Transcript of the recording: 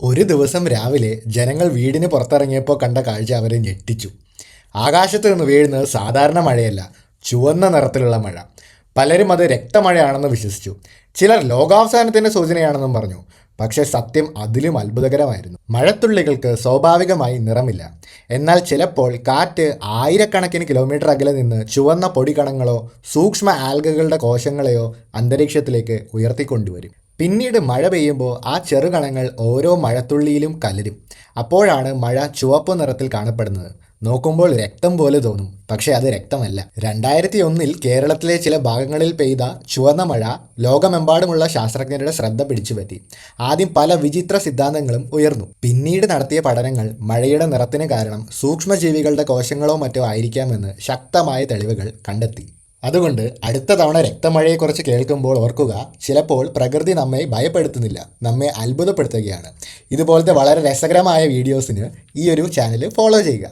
ഒരു ദിവസം രാവിലെ ജനങ്ങൾ വീടിന് പുറത്തിറങ്ങിയപ്പോൾ കണ്ട കാഴ്ച അവരെ ഞെട്ടിച്ചു. ആകാശത്ത് നിന്ന് വീഴുന്നത് സാധാരണ മഴയല്ല, ചുവന്ന നിറത്തിലുള്ള മഴ. പലരും അത് രക്തമഴയാണെന്ന് വിശ്വസിച്ചു. ചിലർ ലോകാവസാനത്തിൻ്റെ സൂചനയാണെന്നും പറഞ്ഞു. പക്ഷേ സത്യം അതിലും അത്ഭുതകരമായിരുന്നു. മഴത്തുള്ളികൾക്ക് സ്വാഭാവികമായി നിറമില്ല. എന്നാൽ ചിലപ്പോൾ കാറ്റ് ആയിരക്കണക്കിന് കിലോമീറ്റർ അകലെ നിന്ന് ചുവന്ന പൊടികണങ്ങളോ സൂക്ഷ്മ ആൽഗകളുടെ കോശങ്ങളെയോ അന്തരീക്ഷത്തിലേക്ക് ഉയർത്തിക്കൊണ്ടുവരും. പിന്നീട് മഴ പെയ്യുമ്പോൾ ആ ചെറുകണങ്ങൾ ഓരോ മഴത്തുള്ളിയിലും കലരും. അപ്പോഴാണ് മഴ ചുവപ്പ് നിറത്തിൽ കാണപ്പെടുന്നത്. നോക്കുമ്പോൾ രക്തം പോലെ തോന്നും, പക്ഷേ അത് രക്തമല്ല. 2001 കേരളത്തിലെ ചില ഭാഗങ്ങളിൽ പെയ്ത ചുവന്ന മഴ ലോകമെമ്പാടുമുള്ള ശാസ്ത്രജ്ഞരുടെ ശ്രദ്ധ പിടിച്ചുപറ്റി. ആദ്യം പല വിചിത്ര സിദ്ധാന്തങ്ങളും ഉയർന്നു. പിന്നീട് നടത്തിയ പഠനങ്ങൾ മഴയുടെ നിറത്തിന് കാരണം സൂക്ഷ്മജീവികളുടെ കോശങ്ങളോ മറ്റോ ആയിരിക്കാമെന്ന് ശക്തമായ തെളിവുകൾ കണ്ടെത്തി. അതുകൊണ്ട് അടുത്ത തവണ രക്തമഴയെക്കുറിച്ച് കേൾക്കുമ്പോൾ ഓർക്കുക, ചിലപ്പോൾ പ്രകൃതി നമ്മെ ഭയപ്പെടുത്തുന്നില്ല, നമ്മെ അത്ഭുതപ്പെടുത്തുകയാണ്. ഇതുപോലത്തെ വളരെ രസകരമായ വീഡിയോസിന് ഈ ഒരു ചാനൽ ഫോളോ ചെയ്യുക.